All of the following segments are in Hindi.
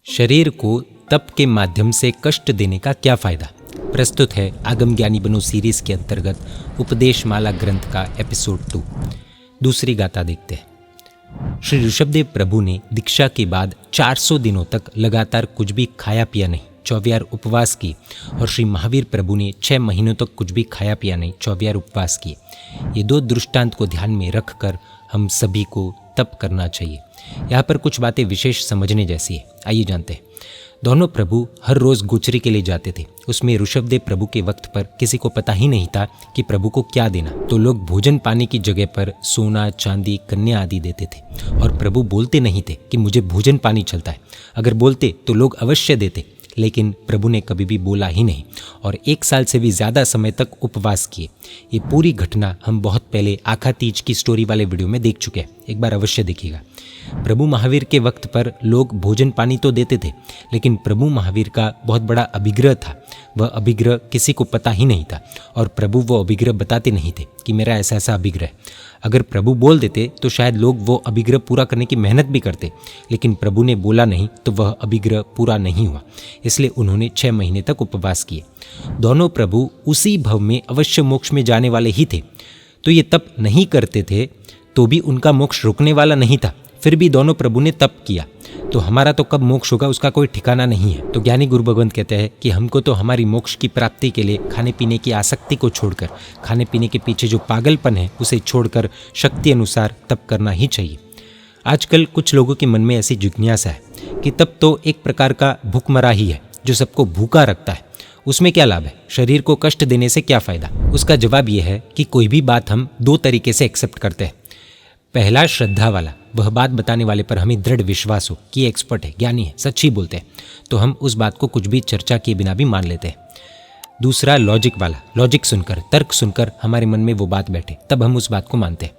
शरीर को तप के माध्यम से कष्ट देने का क्या फायदा। प्रस्तुत है आगम ज्ञानी बनो सीरीज के अंतर्गत उपदेश माला ग्रंथ का एपिसोड 2। दूसरी गाथा देखते हैं। श्री ऋषभदेव प्रभु ने दीक्षा के बाद 400 दिनों तक लगातार कुछ भी खाया पिया नहीं, 24 उपवास किए। और श्री महावीर प्रभु ने 6 महीनों तक कुछ भी खाया पिया नहीं, 24 उपवास किए। ये दो दृष्टांत को ध्यान में रखकर हम सभी को तप करना चाहिए। यहाँ पर कुछ बातें विशेष समझने जैसी है, आइए जानते हैं। दोनों प्रभु हर रोज गोचरी के लिए जाते थे। उसमें ऋषभदेव प्रभु के वक्त पर किसी को पता ही नहीं था कि प्रभु को क्या देना, तो लोग भोजन पाने की जगह पर सोना, चांदी, कन्या आदि देते थे। और प्रभु बोलते नहीं थे कि मुझे भोजन पानी चलता है। अगर बोलते तो लोग अवश्य देते, लेकिन प्रभु ने कभी भी बोला ही नहीं और 1 साल से भी ज़्यादा समय तक उपवास किए। ये पूरी घटना हम बहुत पहले आखा तीज की स्टोरी वाले वीडियो में देख चुके हैं, एक बार अवश्य देखिएगा। प्रभु महावीर के वक्त पर लोग भोजन पानी तो देते थे, लेकिन प्रभु महावीर का बहुत बड़ा अभिग्रह था। वह अभिग्रह किसी को पता ही नहीं था और प्रभु वो अभिग्रह बताते नहीं थे कि मेरा ऐसा ऐसा अभिग्रह है। अगर प्रभु बोल देते तो शायद लोग वो अभिग्रह पूरा करने की मेहनत भी करते, लेकिन प्रभु ने बोला नहीं तो वह अभिग्रह पूरा नहीं हुआ। इसलिए उन्होंने 6 महीने तक उपवास किए। दोनों प्रभु उसी भव में अवश्य मोक्ष में जाने वाले ही थे, तो ये तप नहीं करते थे तो भी उनका मोक्ष रुकने वाला नहीं था। फिर भी दोनों प्रभु ने तप किया, तो हमारा तो कब मोक्ष होगा उसका कोई ठिकाना नहीं है। तो ज्ञानी गुरु भगवंत कहते हैं कि हमको तो हमारी मोक्ष की प्राप्ति के लिए खाने पीने की आसक्ति को छोड़कर, खाने पीने के पीछे जो पागलपन है उसे छोड़कर शक्ति अनुसार तप करना ही चाहिए। आजकल कुछ लोगों के मन में ऐसी जिज्ञासा है कि तप तो एक प्रकार का भूखमरा ही है जो सबको भूखा रखता है, उसमें क्या लाभ है, शरीर को कष्ट देने से क्या फायदा। उसका जवाब यह है कि कोई भी बात हम 2 तरीके से एक्सेप्ट करते हैं। पहला, श्रद्धा वाला, वह बात बताने वाले पर हमें दृढ़ विश्वास हो कि एक्सपर्ट है, ज्ञानी है, सच ही बोलते हैं, तो हम उस बात को कुछ भी चर्चा किए बिना भी मान लेते हैं। दूसरा, लॉजिक वाला, लॉजिक सुनकर, तर्क सुनकर हमारे मन में वो बात बैठे तब हम उस बात को मानते हैं।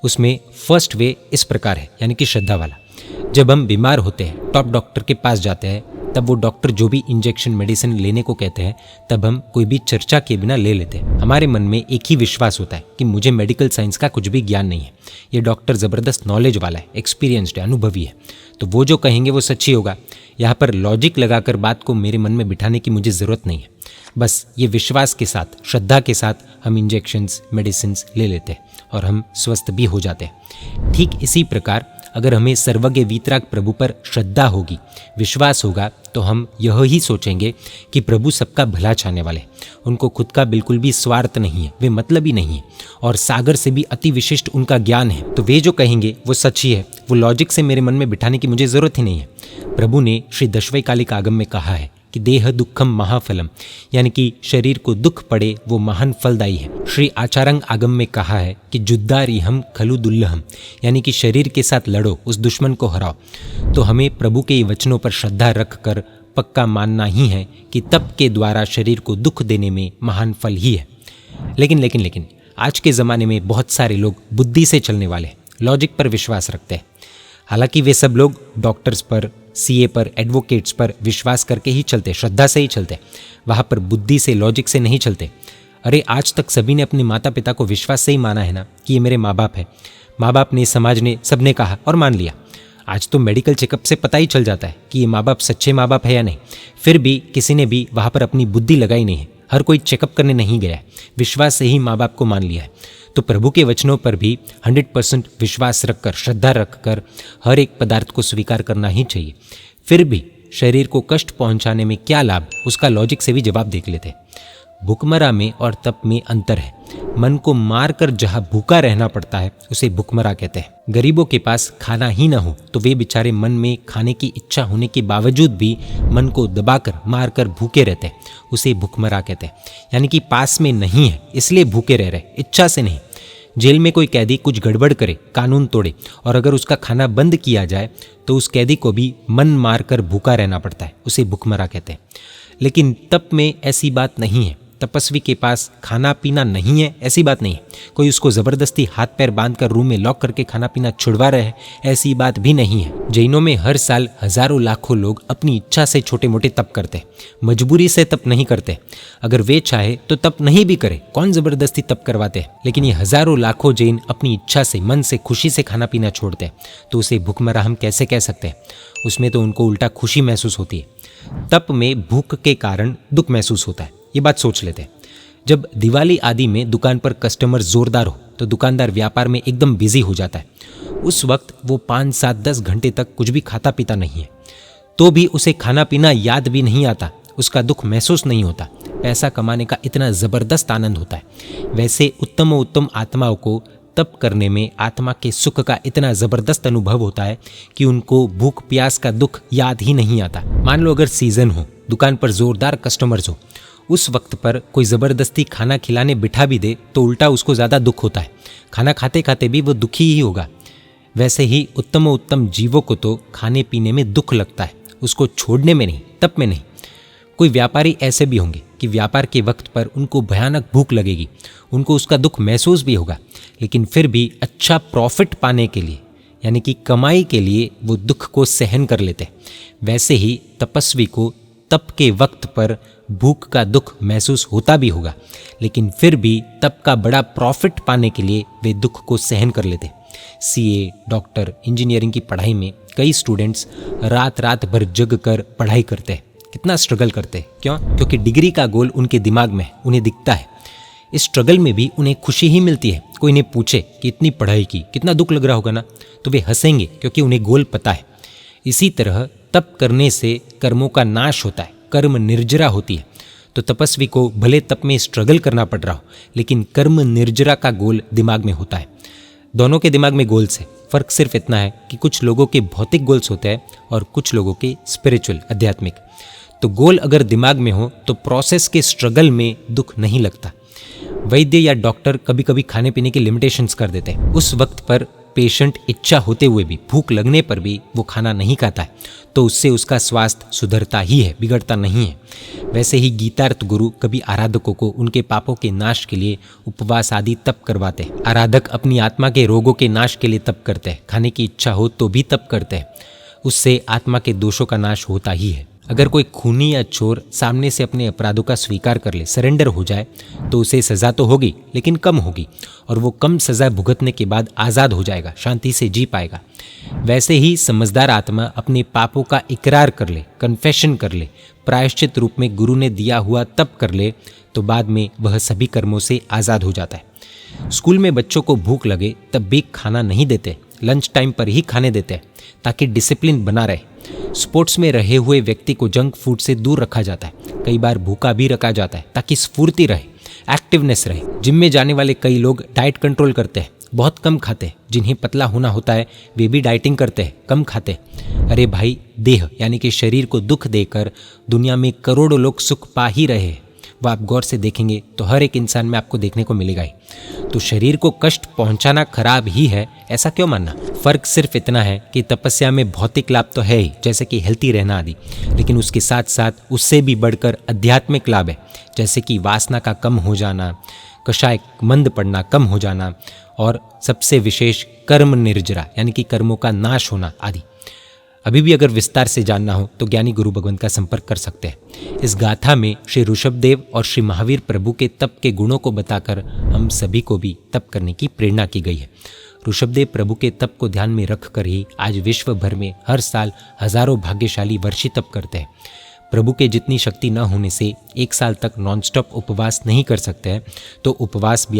उसमें फर्स्ट वे इस प्रकार है, यानी कि श्रद्धा वाला। जब हम बीमार होते हैं, टॉप डॉक्टर के पास जाते हैं, तब वो डॉक्टर जो भी इंजेक्शन मेडिसिन लेने को कहते हैं तब हम कोई भी चर्चा के बिना ले लेते हैं। हमारे मन में एक ही विश्वास होता है कि मुझे मेडिकल साइंस का कुछ भी ज्ञान नहीं है, ये डॉक्टर ज़बरदस्त नॉलेज वाला है, एक्सपीरियंस्ड है, अनुभवी है, तो वो जो कहेंगे वो सच ही होगा। यहाँ पर लॉजिक लगाकर बात को मेरे मन में बिठाने की मुझे ज़रूरत नहीं है। बस ये विश्वास के साथ, श्रद्धा के साथ हम इंजेक्शंस, मेडिसिन्स ले लेते हैं और हम स्वस्थ भी हो जाते हैं। ठीक इसी प्रकार अगर हमें सर्वज्ञ वीतराग प्रभु पर श्रद्धा होगी, विश्वास होगा, तो हम यह ही सोचेंगे कि प्रभु सबका भला चाहने वाले, उनको खुद का बिल्कुल भी स्वार्थ नहीं है, वे मतलबी नहीं है और सागर से भी अति विशिष्ट उनका ज्ञान है। तो वे जो कहेंगे वो सच ही है, वो लॉजिक से मेरे मन में बिठाने की मुझे ज़रूरत ही नहीं है। प्रभु ने श्री दशवैकालिक आगम में कहा है कि देह दुखम महाफलम, यानी कि शरीर को दुख पड़े वो महान फलदायी है। श्री आचारंग आगम में कहा है कि जुद्दारिहम खलु दुल्लहम, यानी कि शरीर के साथ लड़ो, उस दुश्मन को हराओ। तो हमें प्रभु के वचनों पर श्रद्धा रखकर पक्का मानना ही है कि तप के द्वारा शरीर को दुख देने में महान फल ही है। लेकिन आज के ज़माने में बहुत सारे लोग बुद्धि से चलने वाले, लॉजिक पर विश्वास रखते हैं। हालांकि वे सब लोग डॉक्टर्स पर, सीए पर, एडवोकेट्स पर विश्वास करके ही चलते, श्रद्धा से ही चलते, वहाँ पर बुद्धि से, लॉजिक से नहीं चलते। अरे आज तक सभी ने अपने माता पिता को विश्वास से ही माना है ना कि ये मेरे माँ बाप है। माँ बाप ने, समाज ने, सब ने कहा और मान लिया। आज तो मेडिकल चेकअप से पता ही चल जाता है कि ये माँ बाप सच्चे माँ बाप है या नहीं। फिर भी किसी ने भी वहाँ पर अपनी बुद्धि लगाई नहीं है, हर कोई चेकअप करने नहीं गया है, विश्वास से ही माँ बाप को मान लिया है। तो प्रभु के वचनों पर भी 100% विश्वास रखकर, श्रद्धा रखकर हर एक पदार्थ को स्वीकार करना ही चाहिए। फिर भी शरीर को कष्ट पहुंचाने में क्या लाभ, उसका लॉजिक से भी जवाब देख लेते हैं। भूखमरा में और तप में अंतर है। मन को मार कर जहाँ भूखा रहना पड़ता है उसे भूखमरा कहते हैं। गरीबों के पास खाना ही ना हो तो वे बेचारे मन में खाने की इच्छा होने के बावजूद भी मन को दबाकर, मार कर भूखे रहते हैं, उसे भूखमरा कहते हैं। यानी कि पास में नहीं है इसलिए भूखे रह रहे, इच्छा से नहीं। जेल में कोई कैदी कुछ गड़बड़ करे, कानून तोड़े और अगर उसका खाना बंद किया जाए तो उस कैदी को भी मन मार कर भूखा रहना पड़ता है, उसे भूखमरा कहते हैं। लेकिन तप में ऐसी बात नहीं है। तपस्वी के पास खाना पीना नहीं है ऐसी बात नहीं है, कोई उसको ज़बरदस्ती हाथ पैर बांध कर रूम में लॉक करके खाना पीना छुड़वा रहे हैं ऐसी बात भी नहीं है। जैनों में हर साल हजारों लाखों लोग अपनी इच्छा से छोटे मोटे तप करते हैं, मजबूरी से तप नहीं करते। अगर वे चाहे तो तप नहीं भी करे, कौन ज़बरदस्ती तप करवाते हैं। लेकिन ये हजारों लाखों जैन अपनी इच्छा से मन से खुशी से खाना पीना छोड़ते हैं, तो उसे भूखमरा हम कैसे कह सकते हैं। उसमें तो उनको उल्टा खुशी महसूस होती है। तप में भूख के कारण दुख महसूस होता है, ये बात सोच लेते हैं। जब दिवाली आदि में दुकान पर कस्टमर जोरदार हो तो दुकानदार व्यापार में एकदम बिजी हो जाता है। उस वक्त वो 5, 7, 10 घंटे तक कुछ भी खाता पीता नहीं है, तो भी उसे खाना पीना याद भी नहीं आता, उसका दुख महसूस नहीं होता। पैसा कमाने का इतना ज़बरदस्त आनंद होता है। वैसे उत्तम आत्माओं को तप करने में आत्मा के सुख का इतना ज़बरदस्त अनुभव होता है कि उनको भूख प्यास का दुख याद ही नहीं आता। मान लो अगर सीज़न हो, दुकान पर ज़ोरदार कस्टमर्स हो, उस वक्त पर कोई ज़बरदस्ती खाना खिलाने बिठा भी दे तो उल्टा उसको ज़्यादा दुख होता है, खाना खाते खाते भी वो दुखी ही होगा। वैसे ही उत्तम जीवों को तो खाने पीने में दुख लगता है, उसको छोड़ने में नहीं, तप में नहीं। कोई व्यापारी ऐसे भी होंगे कि व्यापार के वक्त पर उनको भयानक भूख लगेगी, उनको उसका दुख महसूस भी होगा, लेकिन फिर भी अच्छा प्रॉफिट पाने के लिए यानी कि कमाई के लिए वो दुख को सहन कर लेते हैं। वैसे ही तपस्वी को तप के वक्त पर भूख का दुख महसूस होता भी होगा, लेकिन फिर भी तप का बड़ा प्रॉफिट पाने के लिए वे दुख को सहन कर लेते हैं। सीए, डॉक्टर, इंजीनियरिंग की पढ़ाई में कई स्टूडेंट्स रात भर जग कर पढ़ाई करते हैं, कितना स्ट्रगल करते हैं। क्यों? क्योंकि डिग्री का गोल उनके दिमाग में है, उन्हें दिखता है। इस स्ट्रगल में भी उन्हें खुशी ही मिलती है। कोई इन्हें पूछे कि इतनी पढ़ाई की, कितना दुख लग रहा होगा ना, तो वे हंसेंगे क्योंकि उन्हें गोल पता है। इसी तरह तप करने से कर्मों का नाश होता है, कर्म निर्जरा होती है। तो तपस्वी को भले तप में स्ट्रगल करना पड़ रहा हो, लेकिन कर्म निर्जरा का गोल दिमाग में होता है। दोनों के दिमाग में गोल्स है, फर्क सिर्फ इतना है कि कुछ लोगों के भौतिक गोल्स होते हैं और कुछ लोगों के स्पिरिचुअल, आध्यात्मिक। तो गोल अगर दिमाग में हो तो प्रोसेस के स्ट्रगल में दुख नहीं लगता। वैद्य या डॉक्टर कभी कभी खाने पीने की लिमिटेशंस कर देते हैं। उस वक्त पर पेशेंट इच्छा होते हुए भी, भूख लगने पर भी वो खाना नहीं खाता है, तो उससे उसका स्वास्थ्य सुधरता ही है, बिगड़ता नहीं है। वैसे ही गीतार्थ गुरु कभी आराधकों को उनके पापों के नाश के लिए उपवास आदि तप करवाते हैं। आराधक अपनी आत्मा के रोगों के नाश के लिए तप करते हैं, खाने की इच्छा हो तो भी तप करते हैं। उससे आत्मा के दोषों का नाश होता ही है। अगर कोई खूनी या चोर सामने से अपने अपराधों का स्वीकार कर ले, सरेंडर हो जाए, तो उसे सज़ा तो होगी लेकिन कम होगी, और वो कम सज़ा भुगतने के बाद आज़ाद हो जाएगा, शांति से जी पाएगा। वैसे ही समझदार आत्मा अपने पापों का इकरार कर ले, कन्फेशन कर ले, प्रायश्चित रूप में गुरु ने दिया हुआ तप कर ले, तो बाद में वह सभी कर्मों से आज़ाद हो जाता है। स्कूल में बच्चों को भूख लगे तब भी खाना नहीं देते, लंच टाइम पर ही खाने देते हैं ताकि डिसिप्लिन बना रहे। स्पोर्ट्स में रहे हुए व्यक्ति को जंक फूड से दूर रखा जाता है, कई बार भूखा भी रखा जाता है ताकि स्फूर्ति रहे, एक्टिवनेस रहे। जिम में जाने वाले कई लोग डाइट कंट्रोल करते हैं, बहुत कम खाते हैं। जिन्हें पतला होना होता है वे भी डाइटिंग करते हैं, कम खाते हैं। अरे भाई, देह यानी कि शरीर को दुख देकर दुनिया में करोड़ों लोग सुख पा ही रहे हैं। वो आप गौर से देखेंगे तो हर एक इंसान में आपको देखने को मिलेगा ही। तो शरीर को कष्ट पहुंचाना खराब ही है, ऐसा क्यों मानना? फर्क सिर्फ इतना है कि तपस्या में भौतिक लाभ तो है ही, जैसे कि हेल्थी रहना आदि, लेकिन उसके साथ साथ उससे भी बढ़कर आध्यात्मिक लाभ है, जैसे कि वासना का कम हो जाना, कषाय मंद पड़ना कम हो जाना, और सबसे विशेष कर्म निर्जरा यानी कि कर्मों का नाश होना आदि। अभी भी अगर विस्तार से जानना हो तो ज्ञानी गुरु भगवंत का संपर्क कर सकते हैं। इस गाथा में श्री ऋषभदेव और श्री महावीर प्रभु के तप के गुणों को बताकर हम सभी को भी तप करने की प्रेरणा की गई है। ऋषभदेव प्रभु के तप को ध्यान में रखकर ही आज विश्व भर में हर साल हजारों भाग्यशाली वर्षी तप करते हैं। प्रभु के जितनी शक्ति न होने से एक साल तक नॉनस्टॉप उपवास नहीं कर सकते हैं, तो उपवास भी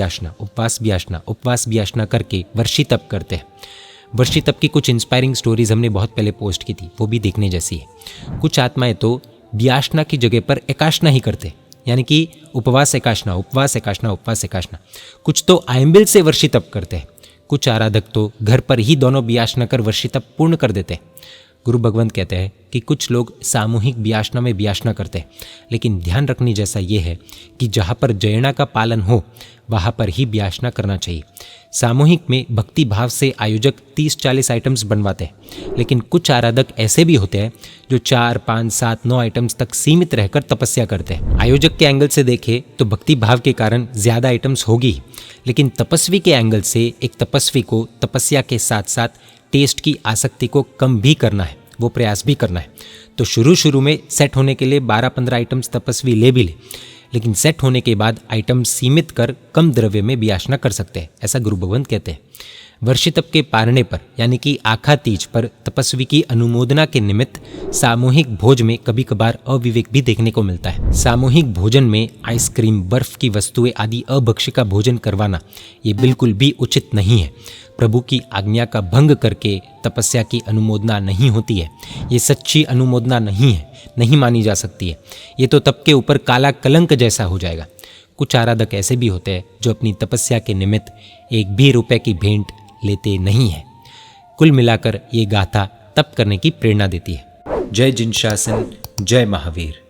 आसना करके वर्षी तप करते हैं। वर्षी तप की कुछ इंस्पायरिंग स्टोरीज हमने बहुत पहले पोस्ट की थी, वो भी देखने जैसी है। कुछ आत्माएं तो व्यासना की जगह पर एकाशना ही करते, यानी कि उपवास एकाशना। कुछ तो आयम्बिल से वर्षी तप करते हैं। कुछ आराधक तो घर पर ही दोनों व्यासना कर वर्षी तप पूर्ण कर देते हैं। गुरु भगवंत कहते हैं कि कुछ लोग सामूहिक व्यासना में व्यासना करते हैं, लेकिन ध्यान रखने जैसा ये है कि जहाँ पर जयणा का पालन हो वहाँ पर ही व्यासना करना चाहिए। सामूहिक में भक्ति भाव से आयोजक 30-40 आइटम्स बनवाते हैं, लेकिन कुछ आराधक ऐसे भी होते हैं जो 4, 5, 7, 9 आइटम्स तक सीमित रहकर तपस्या करते हैं। आयोजक के एंगल से देखें तो भक्ति भाव के कारण ज़्यादा आइटम्स होगी, लेकिन तपस्वी के एंगल से एक तपस्वी को तपस्या के साथ साथ टेस्ट की आसक्ति को कम भी करना है, वो प्रयास भी करना है। तो शुरू में सेट होने के लिए 12-15 आइटम्स तपस्वी ले भी ले, लेकिन सेट होने के बाद आइटम सीमित कर कम द्रव्य में व्यासना कर सकते हैं, ऐसा गुरु भगवंत कहते हैं। वर्षितप के पारणे पर यानी कि आखा तीज पर तपस्वी की अनुमोदना के निमित्त सामूहिक भोज में कभी कभार अविवेक भी देखने को मिलता है। सामूहिक भोजन में आइसक्रीम, बर्फ की वस्तुएं आदि अभक्ष्य का भोजन करवाना ये बिल्कुल भी उचित नहीं है। प्रभु की आज्ञा का भंग करके तपस्या की अनुमोदना नहीं होती है। ये सच्ची अनुमोदना नहीं है, नहीं मानी जा सकती है। ये तो तप के ऊपर काला कलंक जैसा हो जाएगा। कुछ आराधक ऐसे भी होते हैं जो अपनी तपस्या के निमित्त एक भी रुपए की भेंट लेते नहीं है। कुल मिलाकर ये गाथा तप करने की प्रेरणा देती है। जय जिनशासन, जय महावीर।